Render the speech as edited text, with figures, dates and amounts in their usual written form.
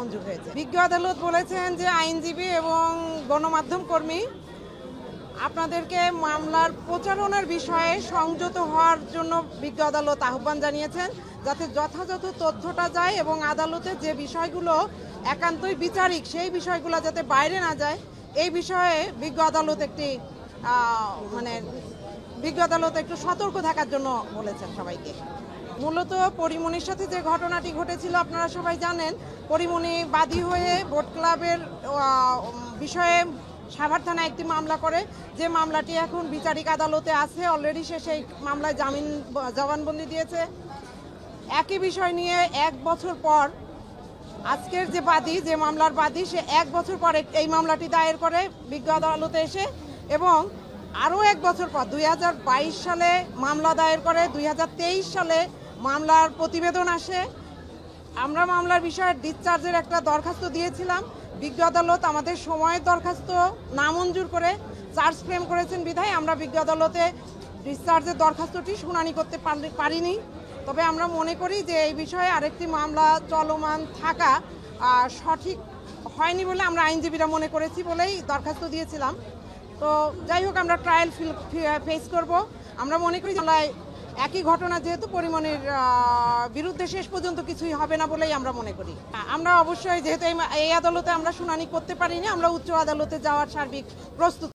মঞ্জুর হয়েছে। বিজ্ঞ আদালত বলেছেন যে আইনজীবী এবং গণমাধ্যম কর্মী আপনাদেরকে মামলার প্রচারণার বিষয়ে সংযত হওয়ার জন্য বিজ্ঞ আদালত আহ্বান জানিয়েছেন, যাতে যথাযথ তথ্যটা যায় এবং আদালতে যে বিষয়গুলো একান্তই বিচারিক সেই বিষয়গুলো যাতে বাইরে না যায়, এই বিষয়ে বিজ্ঞ আদালত একটু সতর্ক থাকার জন্য বলেছেন সবাইকে। মূলত পরিমণির সাথে যে ঘটনাটি ঘটেছিল আপনারা সবাই জানেন। পরিমণি বাদী হয়ে বোট ক্লাবের বিষয়ে সাভার থানায় একটি মামলা করে, যে মামলাটি এখন বিচারিক আদালতে আছে। অলরেডি সে সেই মামলায় জবানবন্দি দিয়েছে। একই বিষয় নিয়ে 1 বছর পর আজকের যে বাদী, যে মামলার বাদী, সে 1 বছর পর এই মামলাটি দায়ের করে বিজ্ঞ আদালতে এসে, এবং আরও 1 বছর পর 2022 সালে মামলা দায়ের করে। 2023 সালে মামলার প্রতিবেদন আসে। আমরা মামলার বিষয়ে ডিসচার্জের একটা দরখাস্ত দিয়েছিলাম। বিজ্ঞ আদালত আমাদের সময়ের দরখাস্ত নামঞ্জুর করে চার্জ ফ্রেম করেছেন বিধায় আমরা বিজ্ঞ আদালতে ডিসচার্জের দরখাস্তটি শুনানি করতে পারিনি। তবে আমরা মনে করি যে এই বিষয়ে আরেকটি মামলা চলমান থাকা সঠিক হয়নি বলে আমরা আইনজীবীরা মনে করেছি বলেই দরখাস্ত দিয়েছিলাম। তো যাই হোক, আমরা ট্রায়াল ফেস করব। আমরা মনে করি একই ঘটনা যেহেতু পরিমণির বিরুদ্ধে শেষ পর্যন্ত কিছুই হবে না বলেই আমরা মনে করি। আমরা অবশ্যই যেহেতু এই আদালতে আমরা শুনানি করতে পারিনি, আমরা উচ্চ আদালতে যাওয়ার সার্বিক প্রস্তুত।